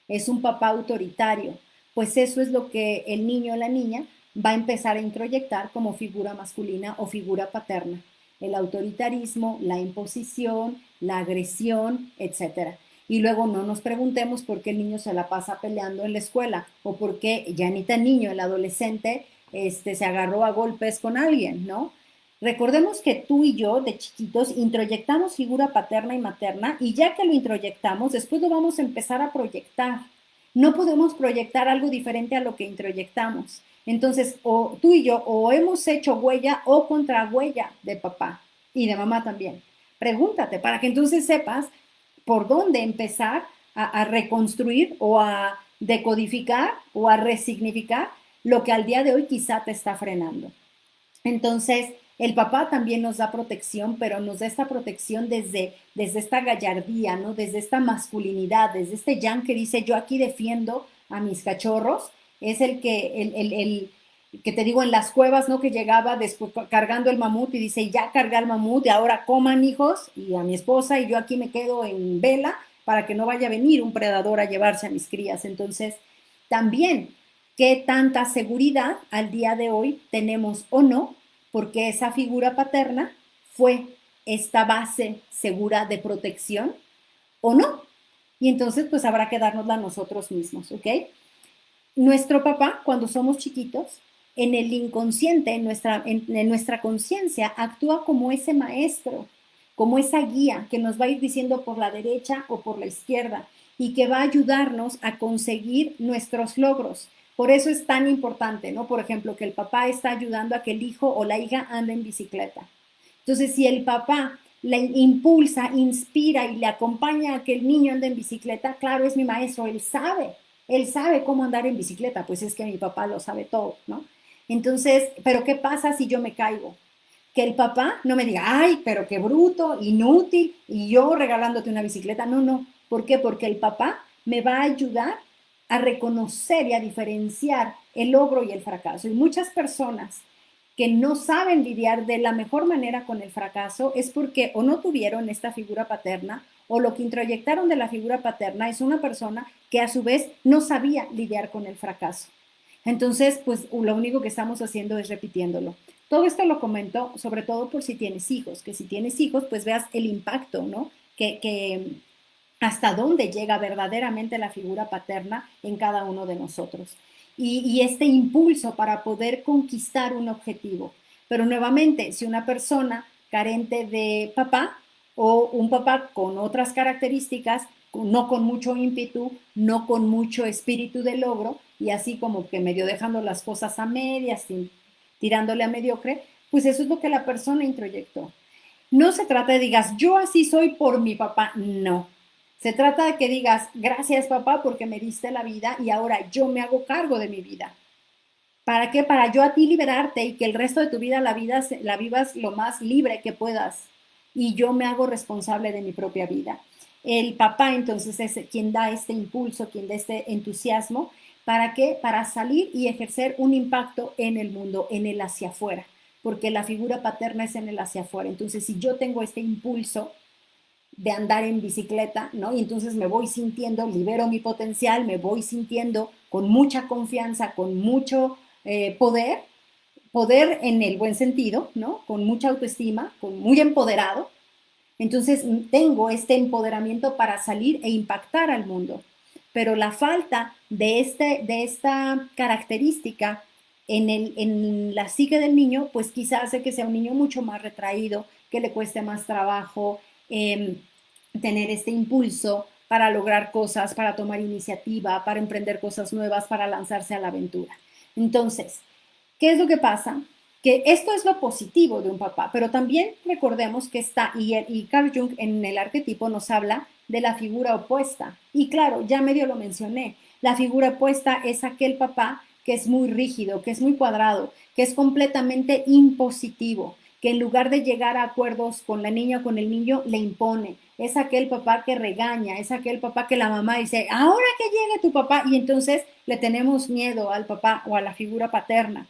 es un papá autoritario, pues eso es lo que el niño o la niña va a empezar a introyectar como figura masculina o figura paterna. El autoritarismo, la imposición, la agresión, etcétera. Y luego no nos preguntemos por qué el niño se la pasa peleando en la escuela o por qué ya ni tan niño, el adolescente, se agarró a golpes con alguien, ¿no? Recordemos que tú y yo, de chiquitos, introyectamos figura paterna y materna y ya que lo introyectamos, después lo vamos a empezar a proyectar. No podemos proyectar algo diferente a lo que introyectamos. Entonces, o tú y yo, o hemos hecho huella o contra huella de papá y de mamá también. Pregúntate para que entonces sepas por dónde empezar a reconstruir o a decodificar o a resignificar lo que al día de hoy quizá te está frenando. Entonces, el papá también nos da protección, pero nos da esta protección desde esta gallardía, ¿no? Desde esta masculinidad, desde este yang que dice, yo aquí defiendo a mis cachorros. Es el que te digo en las cuevas, ¿no? Que llegaba después cargando el mamut y dice, ya cargué el mamut y ahora coman hijos y a mi esposa y yo aquí me quedo en vela para que no vaya a venir un predador a llevarse a mis crías. Entonces, también qué tanta seguridad al día de hoy tenemos o no, porque esa figura paterna fue esta base segura de protección o no. Y entonces pues habrá que dárnosla a nosotros mismos, ¿ok? Nuestro papá, cuando somos chiquitos, en el inconsciente, en nuestra conciencia, actúa como ese maestro, como esa guía que nos va a ir diciendo por la derecha o por la izquierda y que va a ayudarnos a conseguir nuestros logros. Por eso es tan importante, ¿no? Por ejemplo, que el papá está ayudando a que el hijo o la hija ande en bicicleta. Entonces, si el papá le impulsa, inspira y le acompaña a que el niño ande en bicicleta, claro, es mi maestro, él sabe cómo andar en bicicleta, pues es que mi papá lo sabe todo, ¿no? Entonces, pero ¿qué pasa si yo me caigo? Que el papá no me diga, ay, pero qué bruto, inútil, y yo regalándote una bicicleta. No, no. ¿Por qué? Porque el papá me va a ayudar a reconocer y a diferenciar el logro y el fracaso. Y muchas personas que no saben lidiar de la mejor manera con el fracaso es porque o no tuvieron esta figura paterna o lo que introyectaron de la figura paterna es una persona que a su vez no sabía lidiar con el fracaso. Entonces, pues lo único que estamos haciendo es repitiéndolo. Todo esto lo comento sobre todo por si tienes hijos, que si tienes hijos, pues veas el impacto, ¿no? Que hasta dónde llega verdaderamente la figura paterna en cada uno de nosotros. Y este impulso para poder conquistar un objetivo. Pero nuevamente, si una persona carente de papá o un papá con otras características, no con mucho ímpetu, no con mucho espíritu de logro, y así como que medio dejando las cosas a medias, tirándole a mediocre, pues eso es lo que la persona introyectó. No se trata de digas, yo así soy por mi papá, no. Se trata de que digas, gracias papá porque me diste la vida y ahora yo me hago cargo de mi vida. ¿Para qué? Para yo a ti liberarte y que el resto de tu vida la vivas lo más libre que puedas. Y yo me hago responsable de mi propia vida. El papá entonces es quien da este impulso, quien da este entusiasmo. ¿Para qué? Para salir y ejercer un impacto en el mundo, en el hacia afuera. Porque la figura paterna es en el hacia afuera. Entonces, si yo tengo este impulso, de andar en bicicleta, ¿no? Y entonces me voy sintiendo, libero mi potencial, me voy sintiendo con mucha confianza, con mucho poder, poder en el buen sentido, ¿no? Con mucha autoestima, con muy empoderado. Entonces tengo este empoderamiento para salir e impactar al mundo. Pero la falta de esta característica en la psique del niño, pues quizás hace que sea un niño mucho más retraído, que le cueste más trabajo tener este impulso para lograr cosas, para tomar iniciativa, para emprender cosas nuevas, para lanzarse a la aventura. Entonces, ¿qué es lo que pasa? Que esto es lo positivo de un papá, pero también recordemos que está, y Carl Jung en el arquetipo nos habla de la figura opuesta. Y claro, ya medio lo mencioné, la figura opuesta es aquel papá que es muy rígido, que es muy cuadrado, que es completamente impositivo, que en lugar de llegar a acuerdos con la niña o con el niño, le impone. Es aquel papá que regaña, es aquel papá que la mamá dice, ahora que llegue tu papá, y entonces le tenemos miedo al papá o a la figura paterna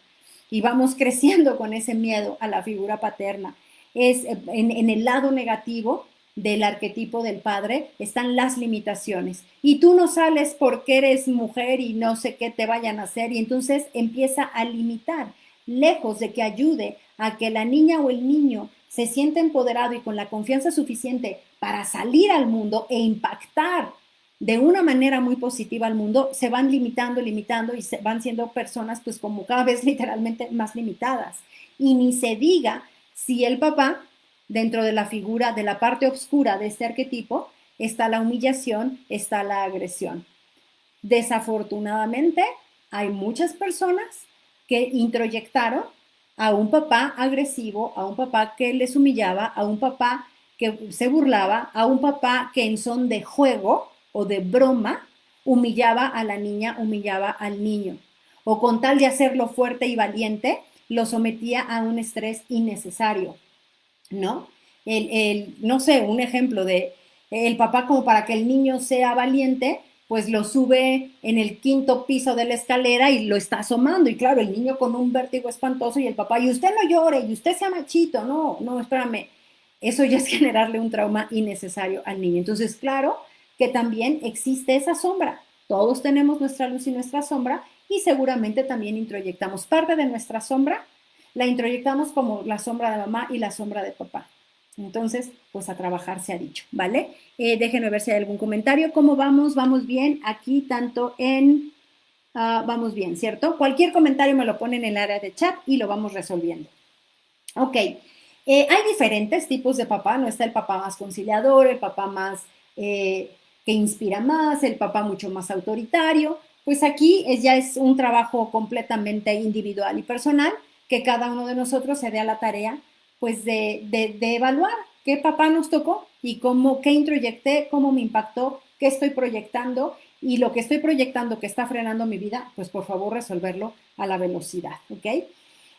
y vamos creciendo con ese miedo a la figura paterna. Es en el lado negativo del arquetipo del padre están las limitaciones y tú no sales porque eres mujer y no sé qué te vayan a hacer y entonces empieza a limitar, lejos de que ayude a que la niña o el niño se sienta empoderado y con la confianza suficiente para salir al mundo e impactar de una manera muy positiva al mundo, se van limitando, limitando y se van siendo personas pues como cada vez literalmente más limitadas. Y ni se diga si el papá, dentro de la figura, de la parte oscura de este arquetipo, está la humillación, está la agresión. Desafortunadamente, hay muchas personas que introyectaron a un papá agresivo, a un papá que les humillaba, a un papá que se burlaba, a un papá que en son de juego o de broma humillaba a la niña, humillaba al niño. O con tal de hacerlo fuerte y valiente, lo sometía a un estrés innecesario, ¿no? No sé, un ejemplo de el papá como para que el niño sea valiente, pues lo sube en el quinto piso de la escalera y lo está asomando. Y claro, el niño con un vértigo espantoso y el papá, y usted no llore, y usted sea machito, no, no, espérame. Eso ya es generarle un trauma innecesario al niño. Entonces, claro que también existe esa sombra. Todos tenemos nuestra luz y nuestra sombra y seguramente también introyectamos parte de nuestra sombra, la introyectamos como la sombra de mamá y la sombra de papá. Entonces, pues a trabajar se ha dicho, ¿vale? Déjenme ver si hay algún comentario. ¿Cómo vamos? ¿Vamos bien? Aquí tanto en... vamos bien, ¿cierto? Cualquier comentario me lo ponen en el área de chat y lo vamos resolviendo. Ok, hay diferentes tipos de papá, no está el papá más conciliador, el papá más que inspira más, el papá mucho más autoritario. Pues aquí ya es un trabajo completamente individual y personal que cada uno de nosotros se dé a la tarea pues de evaluar qué papá nos tocó y cómo, qué introyecté, cómo me impactó, qué estoy proyectando y lo que estoy proyectando que está frenando mi vida, pues por favor resolverlo a la velocidad, ¿ok?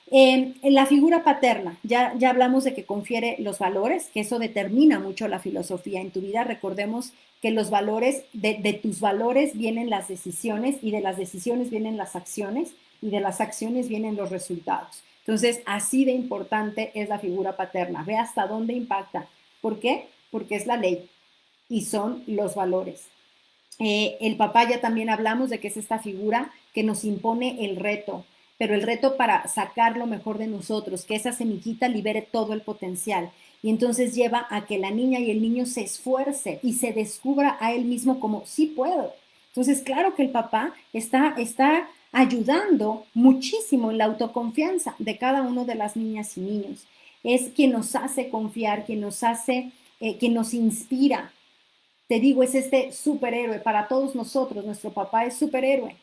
En la figura paterna, ya hablamos de que confiere los valores, que eso determina mucho la filosofía en tu vida. Recordemos que los valores, de tus valores vienen las decisiones y de las decisiones vienen las acciones y de las acciones vienen los resultados. Entonces, así de importante es la figura paterna. Ve hasta dónde impacta. ¿Por qué? Porque es la ley y son los valores. El papá ya también hablamos de que es esta figura que nos impone el reto, pero el reto para sacar lo mejor de nosotros, que esa semillita libere todo el potencial. Y entonces lleva a que la niña y el niño se esfuerce y se descubra a él mismo como sí puedo. Entonces, claro que el papá está ayudando muchísimo en la autoconfianza de cada uno de las niñas y niños. Es quien nos hace confiar, quien nos hace, quien nos inspira. Te digo, es este superhéroe para todos nosotros. Nuestro papá es superhéroe.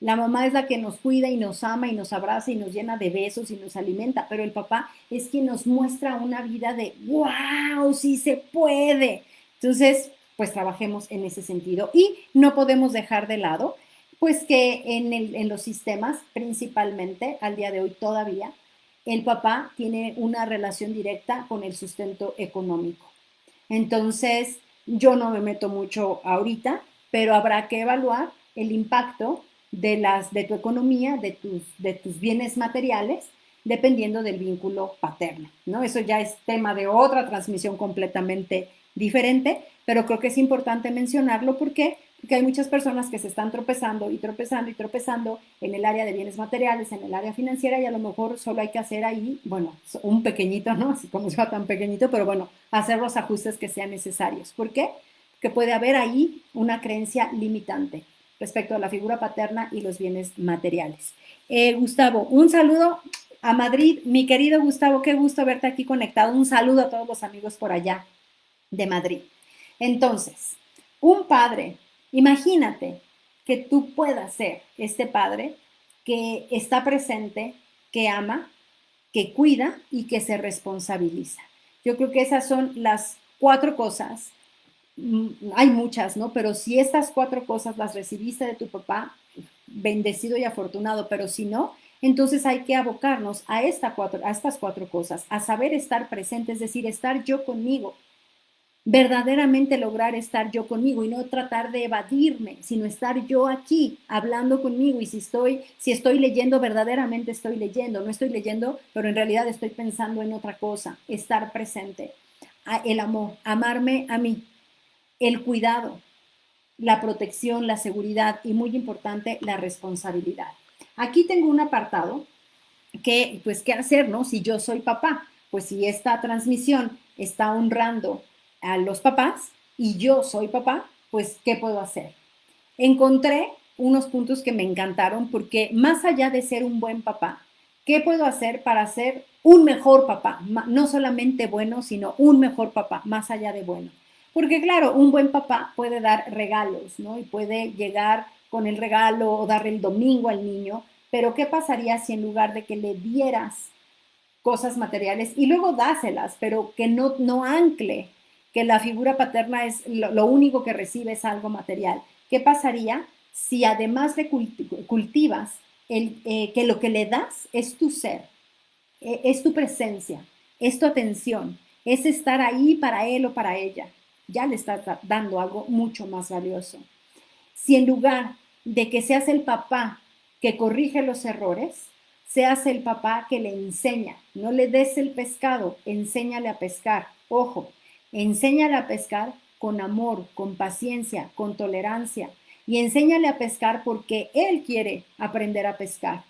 La mamá es la que nos cuida y nos ama y nos abraza y nos llena de besos y nos alimenta, pero el papá es quien nos muestra una vida de wow, sí se puede. Entonces, pues trabajemos en ese sentido. Y no podemos dejar de lado, pues que en los sistemas, principalmente al día de hoy todavía, el papá tiene una relación directa con el sustento económico. Entonces, yo no me meto mucho ahorita, pero habrá que evaluar el impacto de tu economía, de tus bienes materiales, dependiendo del vínculo paterno, ¿no? Eso ya es tema de otra transmisión completamente diferente, pero creo que es importante mencionarlo porque hay muchas personas que se están tropezando y tropezando y tropezando en el área de bienes materiales, en el área financiera, y a lo mejor solo hay que hacer ahí, bueno, un pequeñito, ¿no? Así como sea tan pequeñito, pero bueno, hacer los ajustes que sean necesarios. ¿Por qué? Porque puede haber ahí una creencia limitante respecto a la figura paterna y los bienes materiales. Gustavo, un saludo a Madrid. Mi querido Gustavo, qué gusto verte aquí conectado. Un saludo a todos los amigos por allá de Madrid. Entonces, un padre, imagínate que tú puedas ser este padre que está presente, que ama, que cuida y que se responsabiliza. Yo creo que esas son las 4 cosas. Hay muchas, ¿no? Pero si estas 4 cosas las recibiste de tu papá, bendecido y afortunado, pero si no, entonces hay que abocarnos a estas 4 cosas, a saber estar presente, es decir, estar yo conmigo, verdaderamente lograr estar yo conmigo y no tratar de evadirme, sino estar yo aquí hablando conmigo. Y si estoy leyendo, verdaderamente estoy leyendo, no estoy leyendo, pero en realidad estoy pensando en otra cosa, estar presente. El amor, amarme a mí, el cuidado, la protección, la seguridad y muy importante, la responsabilidad. Aquí tengo un apartado que, pues, ¿qué hacer, no? Si yo soy papá, pues si esta transmisión está honrando a los papás y yo soy papá, pues, ¿qué puedo hacer? Encontré unos puntos que me encantaron porque más allá de ser un buen papá, ¿qué puedo hacer para ser un mejor papá? No solamente bueno, sino un mejor papá, más allá de bueno. Porque claro, un buen papá puede dar regalos, ¿no? Y puede llegar con el regalo o darle el domingo al niño, pero ¿qué pasaría si en lugar de que le dieras cosas materiales y luego dáselas, pero que no ancle, que la figura paterna es lo único que recibe es algo material? ¿Qué pasaría si además de cultivas que lo que le das es tu ser, es tu presencia, es tu atención, es estar ahí para él o para ella? Ya le estás dando algo mucho más valioso. Si en lugar de que seas el papá que corrige los errores, seas el papá que le enseña, no le des el pescado, enséñale a pescar. Ojo, enséñale a pescar con amor, con paciencia, con tolerancia. Y enséñale a pescar porque él quiere aprender a pescar.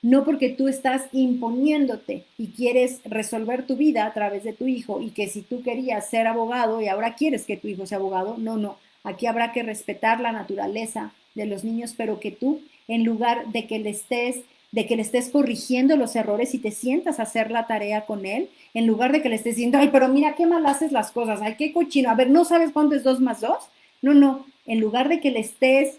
No porque tú estás imponiéndote y quieres resolver tu vida a través de tu hijo y que si tú querías ser abogado y ahora quieres que tu hijo sea abogado, no, no. Aquí habrá que respetar la naturaleza de los niños, pero que tú, en lugar de que le estés corrigiendo los errores y te sientas a hacer la tarea con él, en lugar de que le estés diciendo, ay, pero mira qué mal haces las cosas, ay, qué cochino, a ver, ¿no sabes cuánto es 2 más 2? No, no, en lugar de que le estés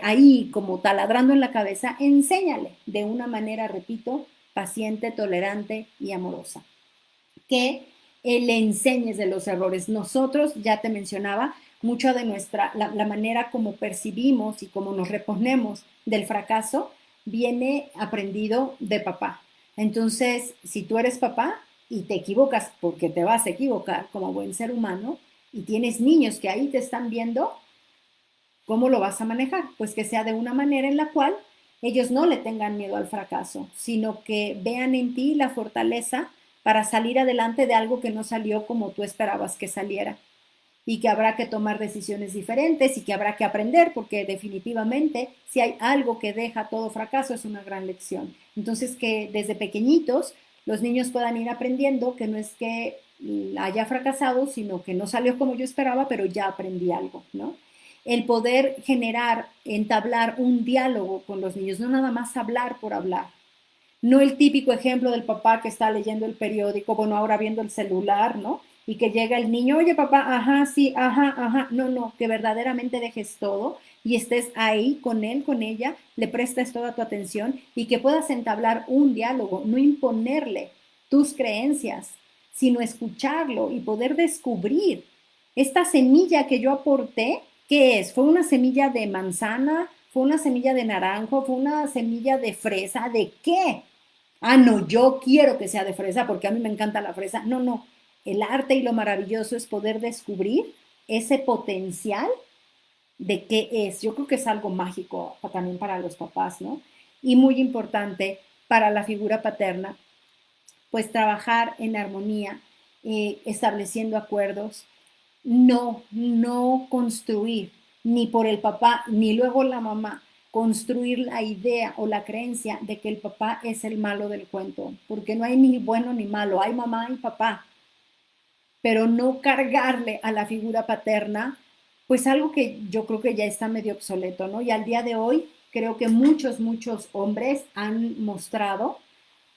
ahí como taladrando en la cabeza, enséñale de una manera, repito, paciente, tolerante y amorosa. Que le enseñes de los errores. Nosotros, ya te mencionaba, mucho de la manera como percibimos y como nos reponemos del fracaso viene aprendido de papá. Entonces, si tú eres papá y te equivocas, porque te vas a equivocar como buen ser humano, y tienes niños que ahí te están viendo, ¿cómo lo vas a manejar? Pues que sea de una manera en la cual ellos no le tengan miedo al fracaso, sino que vean en ti la fortaleza para salir adelante de algo que no salió como tú esperabas que saliera y que habrá que tomar decisiones diferentes y que habrá que aprender porque definitivamente si hay algo que deja todo fracaso es una gran lección. Entonces que desde pequeñitos los niños puedan ir aprendiendo que no es que haya fracasado, sino que no salió como yo esperaba, pero ya aprendí algo, ¿no? El poder generar, entablar un diálogo con los niños, no nada más hablar por hablar. No el típico ejemplo del papá que está leyendo el periódico, bueno, ahora viendo el celular, ¿no? Y que llega el niño, oye papá, ajá, sí, ajá, ajá. No, no, que verdaderamente dejes todo y estés ahí con él, con ella, le prestes toda tu atención y que puedas entablar un diálogo, no imponerle tus creencias, sino escucharlo y poder descubrir. Esta semilla que yo aporté, ¿qué es? ¿Fue una semilla de manzana? ¿Fue una semilla de naranjo? ¿Fue una semilla de fresa? ¿De qué? Ah, no, yo quiero que sea de fresa porque a mí me encanta la fresa. No, no. El arte y lo maravilloso es poder descubrir ese potencial de qué es. Yo creo que es algo mágico también para los papás, ¿no? Y muy importante para la figura paterna, pues trabajar en armonía, estableciendo acuerdos, no construir, ni por el papá, ni luego la mamá, construir la idea o la creencia de que el papá es el malo del cuento, porque no hay ni bueno ni malo, hay mamá y papá, pero no cargarle a la figura paterna, pues algo que yo creo que ya está medio obsoleto, ¿no? Y al día de hoy creo que muchos hombres han mostrado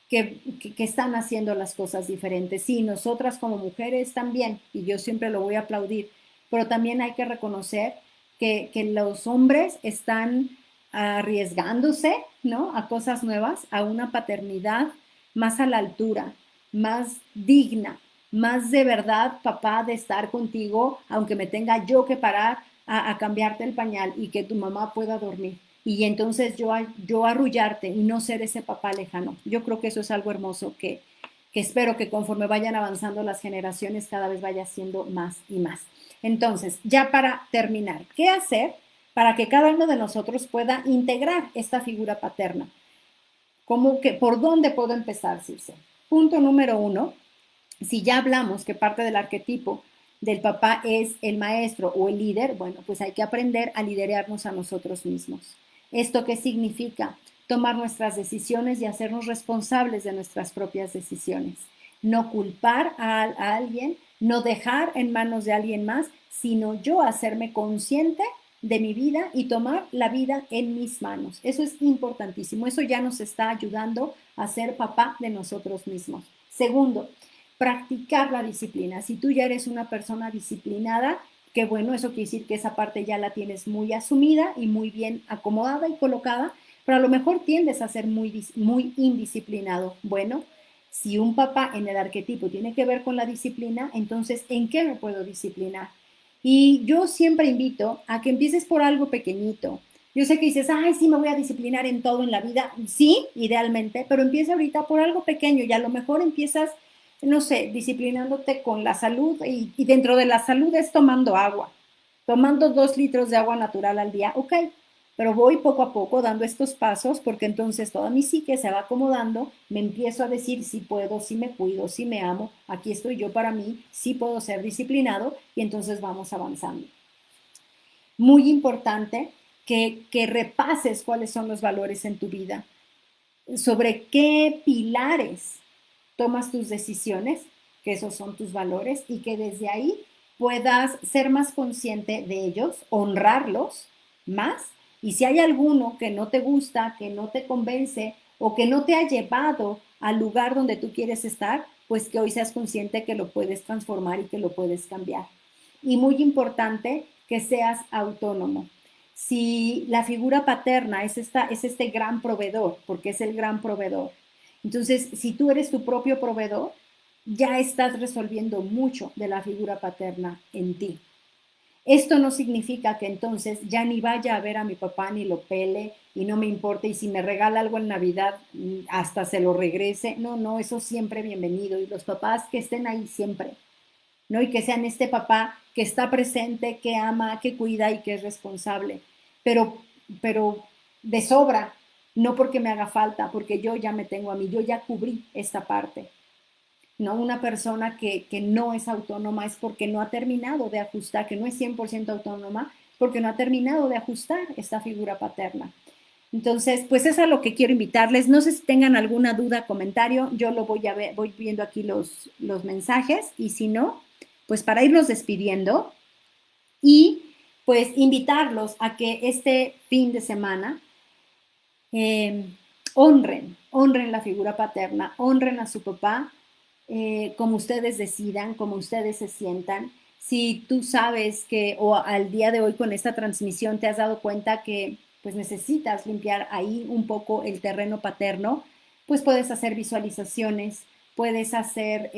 que están haciendo las cosas diferentes. Sí, nosotras como mujeres también, y yo siempre lo voy a aplaudir, pero también hay que reconocer que los hombres están arriesgándose, ¿no? A cosas nuevas, a una paternidad más a la altura, más digna, más de verdad, papá, de estar contigo, aunque me tenga yo que parar a cambiarte el pañal y que tu mamá pueda dormir. Y entonces yo arrullarte y no ser ese papá lejano. Yo creo que eso es algo hermoso que espero que conforme vayan avanzando las generaciones cada vez vaya siendo más y más. Entonces, ya para terminar, ¿qué hacer para que cada uno de nosotros pueda integrar esta figura paterna? ¿Cómo que, por dónde puedo empezar, Circe? Punto número uno, si ya hablamos que parte del arquetipo del papá es el maestro o el líder, bueno, pues hay que aprender a liderarnos a nosotros mismos. ¿Esto qué significa? Tomar nuestras decisiones y hacernos responsables de nuestras propias decisiones. No culpar a alguien, no dejar en manos de alguien más, sino yo hacerme consciente de mi vida y tomar la vida en mis manos. Eso es importantísimo. Eso ya nos está ayudando a ser papá de nosotros mismos. Segundo, practicar la disciplina. Si tú ya eres una persona disciplinada, qué bueno, eso quiere decir que esa parte ya la tienes muy asumida y muy bien acomodada y colocada, pero a lo mejor tiendes a ser muy indisciplinado. Bueno, si un papá en el arquetipo tiene que ver con la disciplina, entonces, ¿en qué me puedo disciplinar? Y yo siempre invito a que empieces por algo pequeñito. Yo sé que dices, ay, sí, me voy a disciplinar en todo en la vida. Sí, idealmente, pero empieza ahorita por algo pequeño y a lo mejor empiezas, no sé, disciplinándote con la salud y dentro de la salud es tomando agua, tomando 2 litros de agua natural al día, ok, pero voy poco a poco dando estos pasos porque entonces toda mi psique se va acomodando, me empiezo a decir si puedo, si me cuido, si me amo, aquí estoy yo para mí, si puedo ser disciplinado y entonces vamos avanzando. Muy importante que repases cuáles son los valores en tu vida, sobre qué pilares tomas tus decisiones, que esos son tus valores, y que desde ahí puedas ser más consciente de ellos, honrarlos más, y si hay alguno que no te gusta, que no te convence o que no te ha llevado al lugar donde tú quieres estar, pues que hoy seas consciente que lo puedes transformar y que lo puedes cambiar. Y muy importante que seas autónomo. Si la figura paterna es este gran proveedor, porque es el gran proveedor, entonces, si tú eres tu propio proveedor, ya estás resolviendo mucho de la figura paterna en ti. Esto no significa que entonces ya ni vaya a ver a mi papá ni lo pele y no me importe y si me regala algo en Navidad hasta se lo regrese. No, no, eso siempre bienvenido y los papás que estén ahí siempre, ¿no? Y que sean este papá que está presente, que ama, que cuida y que es responsable, pero, pero de sobra, no porque me haga falta, porque yo ya me tengo a mí, yo ya cubrí esta parte. ¿No? Una persona que no es autónoma es porque no ha terminado de ajustar, que no es 100% autónoma, porque no ha terminado de ajustar esta figura paterna. Entonces, pues eso es a lo que quiero invitarles. No sé si tengan alguna duda, comentario. Yo lo voy a ver, voy viendo aquí los mensajes y si no, pues para irnos despidiendo y pues invitarlos a que este fin de semana eh, honren la figura paterna, honren a su papá, como ustedes decidan, como ustedes se sientan. Si tú sabes que, o al día de hoy con esta transmisión te has dado cuenta que pues necesitas limpiar ahí un poco el terreno paterno, pues puedes hacer visualizaciones, puedes hacer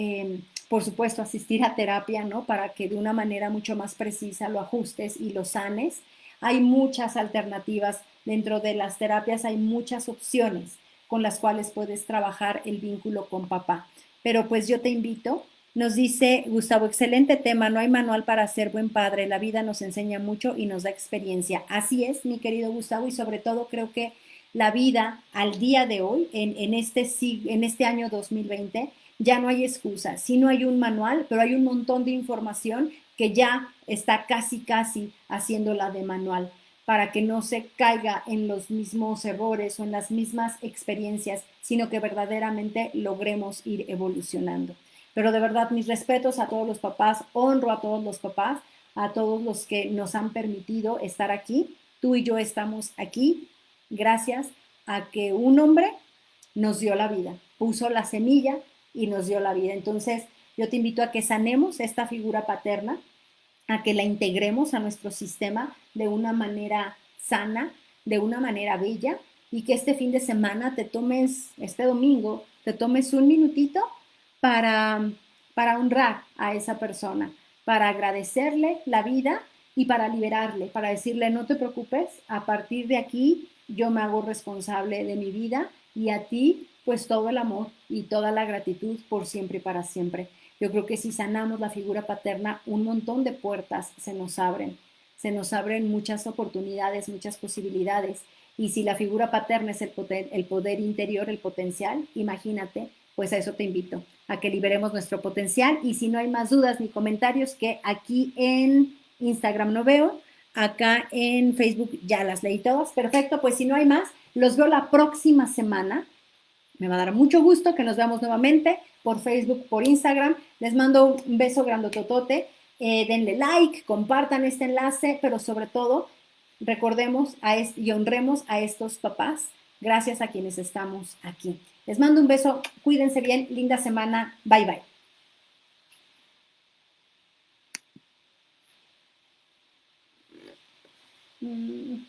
por supuesto, asistir a terapia, ¿no? Para que de una manera mucho más precisa lo ajustes y lo sanes. Hay muchas alternativas. Dentro de las terapias hay muchas opciones con las cuales puedes trabajar el vínculo con papá. Pero pues yo te invito, nos dice Gustavo, excelente tema, no hay manual para ser buen padre, la vida nos enseña mucho y nos da experiencia. Así es, mi querido Gustavo, y sobre todo creo que la vida al día de hoy, en este año 2020, ya no hay excusa. Sí no hay un manual, pero hay un montón de información que ya está casi haciéndola de manual para que no se caiga en los mismos errores o en las mismas experiencias, sino que verdaderamente logremos ir evolucionando. Pero de verdad, mis respetos a todos los papás, honro a todos los papás, a todos los que nos han permitido estar aquí. Tú y yo estamos aquí gracias a que un hombre nos dio la vida, puso la semilla y nos dio la vida. Entonces, yo te invito a que sanemos esta figura paterna, a que la integremos a nuestro sistema de una manera sana, de una manera bella, y que este fin de semana te tomes, este domingo, te tomes un minutito para, para honrar a esa persona, para agradecerle la vida y para liberarle, para decirle, no te preocupes, a partir de aquí yo me hago responsable de mi vida y a ti pues todo el amor y toda la gratitud por siempre y para siempre. Yo creo que si sanamos la figura paterna, un montón de puertas se nos abren muchas oportunidades, muchas posibilidades. Y si la figura paterna es el poder interior, el potencial, imagínate, pues a eso te invito, a que liberemos nuestro potencial. Y si no hay más dudas ni comentarios, que aquí en Instagram no veo, acá en Facebook ya las leí todas, perfecto, pues si no hay más, los veo la próxima semana. Me va a dar mucho gusto que nos veamos nuevamente por Facebook, por Instagram. Les mando un beso grandototote. Denle like, compartan este enlace, pero sobre todo recordemos y honremos a estos papás gracias a quienes estamos aquí. Les mando un beso, cuídense bien, linda semana, bye bye.